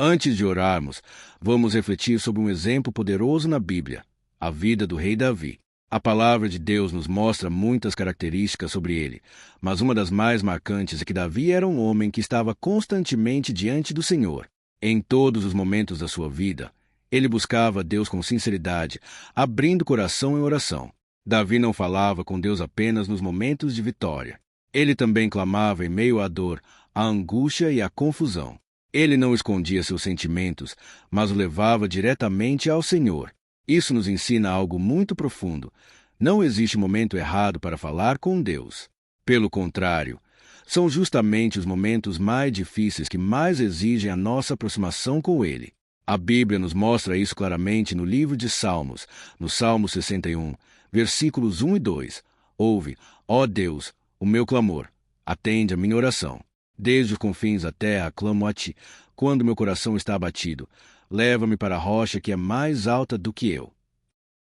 Antes de orarmos, vamos refletir sobre um exemplo poderoso na Bíblia, a vida do rei Davi. A palavra de Deus nos mostra muitas características sobre ele, mas uma das mais marcantes é que Davi era um homem que estava constantemente diante do Senhor. Em todos os momentos da sua vida, ele buscava Deus com sinceridade, abrindo o coração em oração. Davi não falava com Deus apenas nos momentos de vitória. Ele também clamava em meio à dor, à angústia e à confusão. Ele não escondia seus sentimentos, mas o levava diretamente ao Senhor. Isso nos ensina algo muito profundo. Não existe momento errado para falar com Deus. Pelo contrário, são justamente os momentos mais difíceis que mais exigem a nossa aproximação com Ele. A Bíblia nos mostra isso claramente no livro de Salmos, no Salmo 61, versículos 1 e 2. Ouve, ó Deus, o meu clamor, atende a minha oração. Desde os confins da terra clamo a Ti, quando meu coração está abatido. Leva-me para a rocha que é mais alta do que eu.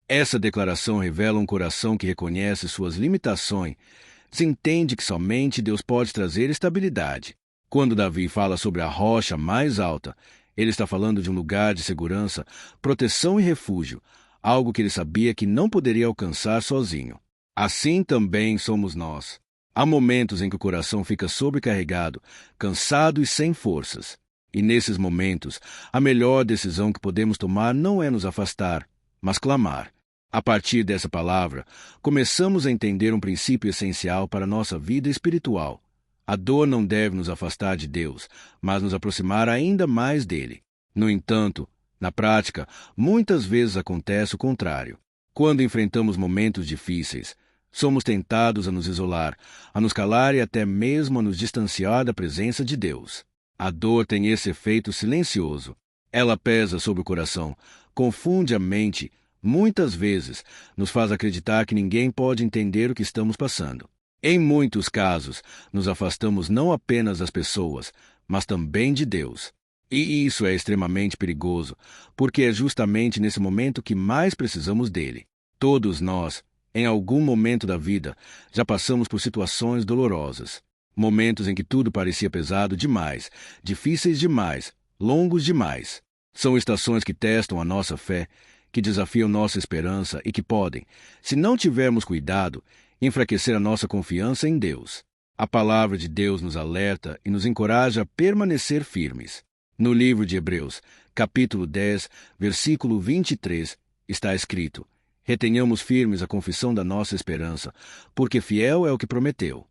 Essa declaração revela um coração que reconhece suas limitações, se entende que somente Deus pode trazer estabilidade. Quando Davi fala sobre a rocha mais alta, ele está falando de um lugar de segurança, proteção e refúgio, algo que ele sabia que não poderia alcançar sozinho. Assim também somos nós. Há momentos em que o coração fica sobrecarregado, cansado e sem forças. E nesses momentos, a melhor decisão que podemos tomar não é nos afastar, mas clamar. A partir dessa palavra, começamos a entender um princípio essencial para a nossa vida espiritual. A dor não deve nos afastar de Deus, mas nos aproximar ainda mais dele. No entanto, na prática, muitas vezes acontece o contrário. Quando enfrentamos momentos difíceis, somos tentados a nos isolar, a nos calar e até mesmo a nos distanciar da presença de Deus. A dor tem esse efeito silencioso. Ela pesa sobre o coração, confunde a mente, muitas vezes nos faz acreditar que ninguém pode entender o que estamos passando. Em muitos casos, nos afastamos não apenas das pessoas, mas também de Deus. E isso é extremamente perigoso, porque é justamente nesse momento que mais precisamos dele. Todos nós, em algum momento da vida, já passamos por situações dolorosas. Momentos em que tudo parecia pesado demais, difíceis demais, longos demais. São estações que testam a nossa fé, que desafiam nossa esperança e que podem, se não tivermos cuidado, enfraquecer a nossa confiança em Deus. A palavra de Deus nos alerta e nos encoraja a permanecer firmes. No livro de Hebreus, capítulo 10, versículo 23, está escrito: retenhamos firmes a confissão da nossa esperança, porque fiel é o que prometeu.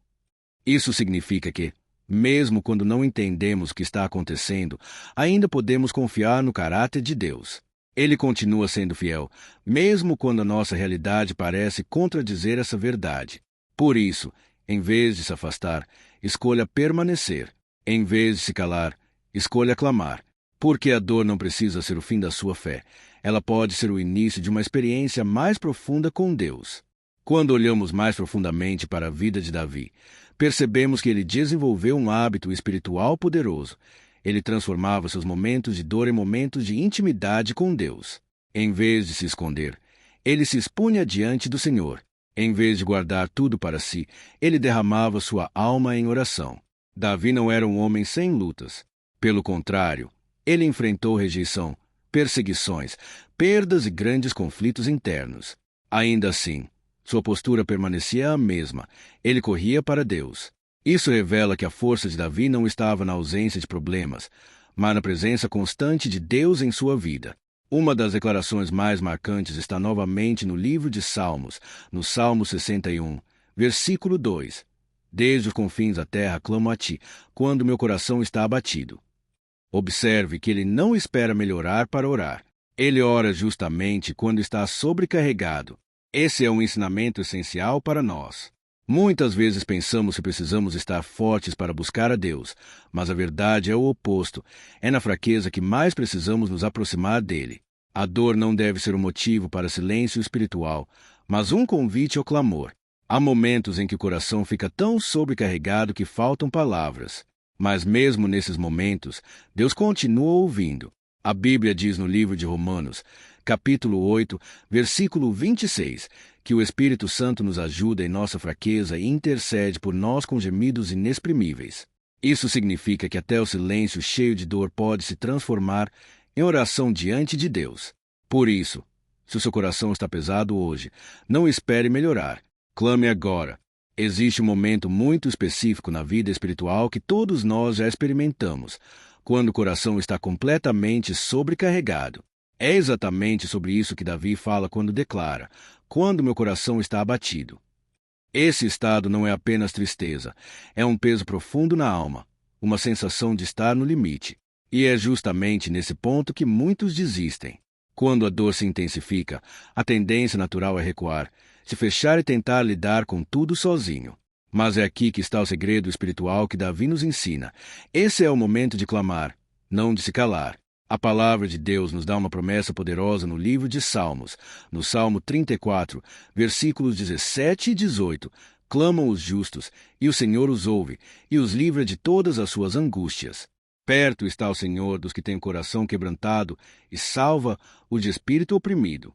Isso significa que, mesmo quando não entendemos o que está acontecendo, ainda podemos confiar no caráter de Deus. Ele continua sendo fiel, mesmo quando a nossa realidade parece contradizer essa verdade. Por isso, em vez de se afastar, escolha permanecer. Em vez de se calar, escolha clamar. Porque a dor não precisa ser o fim da sua fé. Ela pode ser o início de uma experiência mais profunda com Deus. Quando olhamos mais profundamente para a vida de Davi, percebemos que ele desenvolveu um hábito espiritual poderoso. Ele transformava seus momentos de dor em momentos de intimidade com Deus. Em vez de se esconder, ele se expunha diante do Senhor. Em vez de guardar tudo para si, ele derramava sua alma em oração. Davi não era um homem sem lutas. Pelo contrário, ele enfrentou rejeição, perseguições, perdas e grandes conflitos internos. Ainda assim, sua postura permanecia a mesma. Ele corria para Deus. Isso revela que a força de Davi não estava na ausência de problemas, mas na presença constante de Deus em sua vida. Uma das declarações mais marcantes está novamente no livro de Salmos, no Salmo 61, versículo 2. Desde os confins da terra clamo a Ti, quando meu coração está abatido. Observe que ele não espera melhorar para orar. Ele ora justamente quando está sobrecarregado. Esse é um ensinamento essencial para nós. Muitas vezes pensamos que precisamos estar fortes para buscar a Deus, mas a verdade é o oposto. É na fraqueza que mais precisamos nos aproximar dele. A dor não deve ser um motivo para silêncio espiritual, mas um convite ao clamor. Há momentos em que o coração fica tão sobrecarregado que faltam palavras. Mas mesmo nesses momentos, Deus continua ouvindo. A Bíblia diz no livro de Romanos, capítulo 8, versículo 26, que o Espírito Santo nos ajuda em nossa fraqueza e intercede por nós com gemidos inexprimíveis. Isso significa que até o silêncio cheio de dor pode se transformar em oração diante de Deus. Por isso, se o seu coração está pesado hoje, não espere melhorar. Clame agora. Existe um momento muito específico na vida espiritual que todos nós já experimentamos, quando o coração está completamente sobrecarregado. É exatamente sobre isso que Davi fala quando declara: quando meu coração está abatido. Esse estado não é apenas tristeza, é um peso profundo na alma, uma sensação de estar no limite. E é justamente nesse ponto que muitos desistem. Quando a dor se intensifica, a tendência natural é recuar, se fechar e tentar lidar com tudo sozinho. Mas é aqui que está o segredo espiritual que Davi nos ensina. Esse é o momento de clamar, não de se calar. A palavra de Deus nos dá uma promessa poderosa no livro de Salmos, no Salmo 34, versículos 17 e 18. Clamam os justos, e o Senhor os ouve, e os livra de todas as suas angústias. Perto está o Senhor dos que têm o coração quebrantado e salva o de espírito oprimido.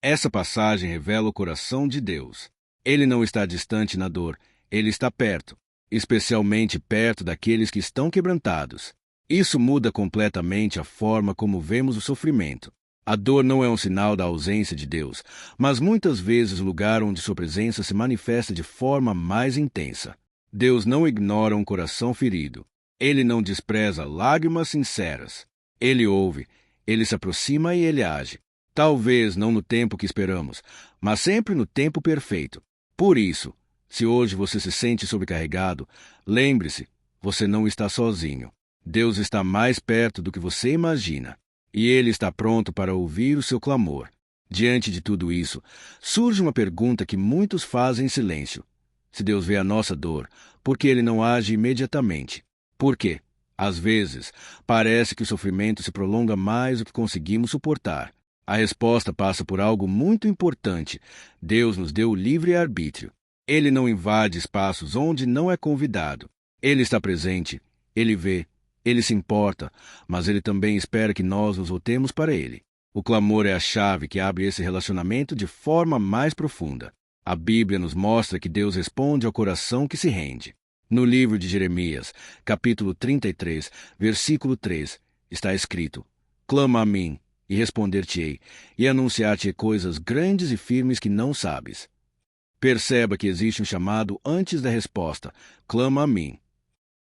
Essa passagem revela o coração de Deus. Ele não está distante na dor, ele está perto, especialmente perto daqueles que estão quebrantados. Isso muda completamente a forma como vemos o sofrimento. A dor não é um sinal da ausência de Deus, mas muitas vezes o lugar onde sua presença se manifesta de forma mais intensa. Deus não ignora um coração ferido. Ele não despreza lágrimas sinceras. Ele ouve, ele se aproxima e ele age. Talvez não no tempo que esperamos, mas sempre no tempo perfeito. Por isso, se hoje você se sente sobrecarregado, lembre-se, você não está sozinho. Deus está mais perto do que você imagina, e Ele está pronto para ouvir o seu clamor. Diante de tudo isso, surge uma pergunta que muitos fazem em silêncio. Se Deus vê a nossa dor, por que Ele não age imediatamente? Por quê? Às vezes, parece que o sofrimento se prolonga mais do que conseguimos suportar. A resposta passa por algo muito importante. Deus nos deu o livre-arbítrio. Ele não invade espaços onde não é convidado. Ele está presente, Ele vê, Ele se importa, mas Ele também espera que nós nos voltemos para Ele. O clamor é a chave que abre esse relacionamento de forma mais profunda. A Bíblia nos mostra que Deus responde ao coração que se rende. No livro de Jeremias, capítulo 33, versículo 3, está escrito: Clama a mim, e responder-te-ei, e anunciar-te coisas grandes e firmes que não sabes. Perceba que existe um chamado antes da resposta: clama a mim.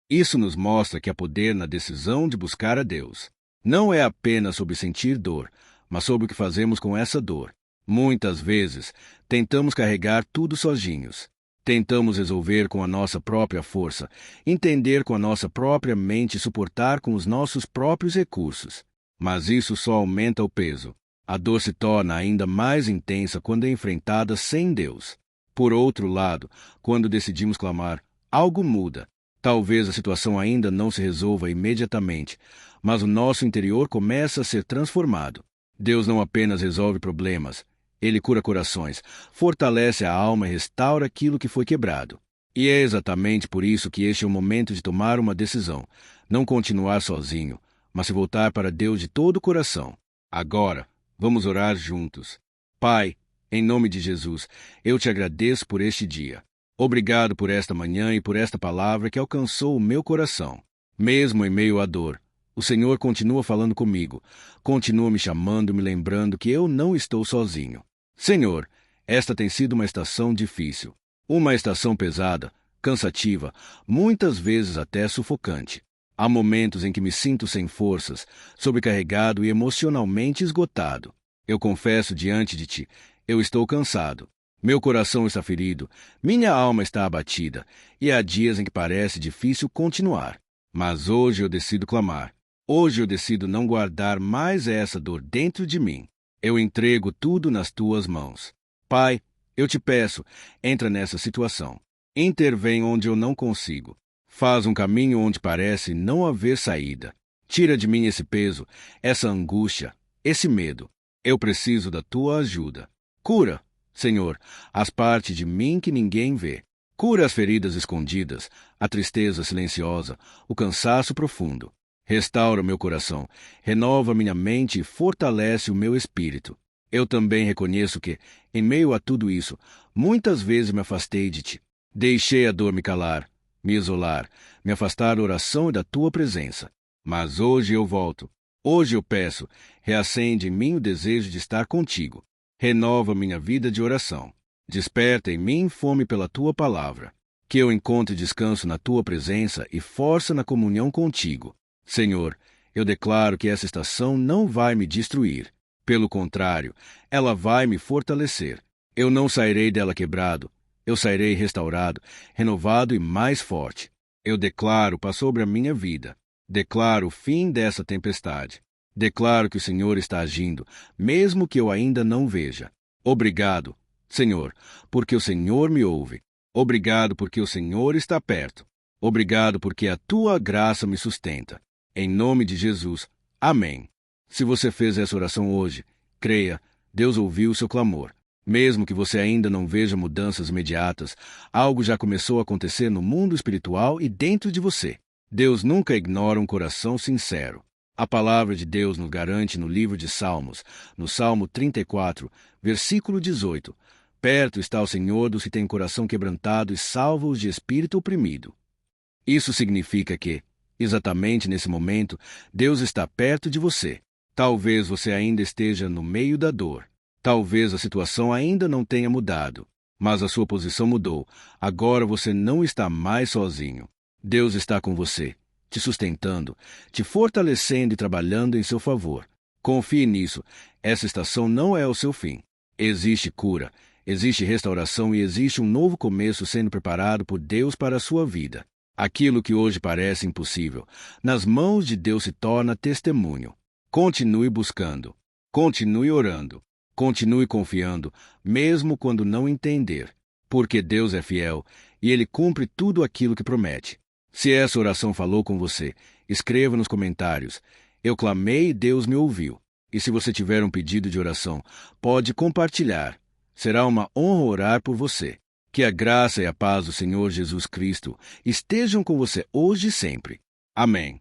Isso nos mostra que há poder na decisão de buscar a Deus. Não é apenas sobre sentir dor, mas sobre o que fazemos com essa dor. Muitas vezes, tentamos carregar tudo sozinhos. Tentamos resolver com a nossa própria força, entender com a nossa própria mente e suportar com os nossos próprios recursos. Mas isso só aumenta o peso. A dor se torna ainda mais intensa quando é enfrentada sem Deus. Por outro lado, quando decidimos clamar, algo muda. Talvez a situação ainda não se resolva imediatamente, mas o nosso interior começa a ser transformado. Deus não apenas resolve problemas, Ele cura corações, fortalece a alma e restaura aquilo que foi quebrado. E é exatamente por isso que este é o momento de tomar uma decisão, não continuar sozinho, mas se voltar para Deus de todo o coração. Agora, vamos orar juntos. Pai, em nome de Jesus, eu te agradeço por este dia. Obrigado por esta manhã e por esta palavra que alcançou o meu coração. Mesmo em meio à dor, o Senhor continua falando comigo, continua me chamando, me lembrando que eu não estou sozinho. Senhor, esta tem sido uma estação difícil, uma estação pesada, cansativa, muitas vezes até sufocante. Há momentos em que me sinto sem forças, sobrecarregado e emocionalmente esgotado. Eu confesso diante de Ti, eu estou cansado. Meu coração está ferido, minha alma está abatida, e há dias em que parece difícil continuar. Mas hoje eu decido clamar. Hoje eu decido não guardar mais essa dor dentro de mim. Eu entrego tudo nas Tuas mãos. Pai, eu te peço, entra nessa situação. Intervém onde eu não consigo. Faz um caminho onde parece não haver saída. Tira de mim esse peso, essa angústia, esse medo. Eu preciso da Tua ajuda. Cura, Senhor, as partes de mim que ninguém vê. Cura as feridas escondidas, a tristeza silenciosa, o cansaço profundo. Restaura o meu coração, renova minha mente e fortalece o meu espírito. Eu também reconheço que, em meio a tudo isso, muitas vezes me afastei de Ti. Deixei a dor me calar, me isolar, me afastar da oração e da tua presença. Mas hoje eu volto. Hoje eu peço, reacende em mim o desejo de estar contigo. Renova minha vida de oração. Desperta em mim fome pela tua palavra. Que eu encontre descanso na tua presença e força na comunhão contigo. Senhor, eu declaro que essa estação não vai me destruir. Pelo contrário, ela vai me fortalecer. Eu não sairei dela quebrado. Eu sairei restaurado, renovado e mais forte. Eu declaro paz sobre a minha vida. Declaro o fim dessa tempestade. Declaro que o Senhor está agindo, mesmo que eu ainda não veja. Obrigado, Senhor, porque o Senhor me ouve. Obrigado porque o Senhor está perto. Obrigado porque a tua graça me sustenta. Em nome de Jesus. Amém. Se você fez essa oração hoje, creia, Deus ouviu o seu clamor. Mesmo que você ainda não veja mudanças imediatas, algo já começou a acontecer no mundo espiritual e dentro de você. Deus nunca ignora um coração sincero. A palavra de Deus nos garante no livro de Salmos, no Salmo 34, versículo 18, perto está o Senhor dos que têm coração quebrantado e salva-os de espírito oprimido. Isso significa que, exatamente nesse momento, Deus está perto de você. Talvez você ainda esteja no meio da dor. Talvez a situação ainda não tenha mudado, mas a sua posição mudou. Agora você não está mais sozinho. Deus está com você, te sustentando, te fortalecendo e trabalhando em seu favor. Confie nisso. Essa estação não é o seu fim. Existe cura, existe restauração e existe um novo começo sendo preparado por Deus para a sua vida. Aquilo que hoje parece impossível, nas mãos de Deus se torna testemunho. Continue buscando, continue orando, continue confiando, mesmo quando não entender, porque Deus é fiel e Ele cumpre tudo aquilo que promete. Se essa oração falou com você, escreva nos comentários. Eu clamei e Deus me ouviu. E se você tiver um pedido de oração, pode compartilhar. Será uma honra orar por você. Que a graça e a paz do Senhor Jesus Cristo estejam com você hoje e sempre. Amém.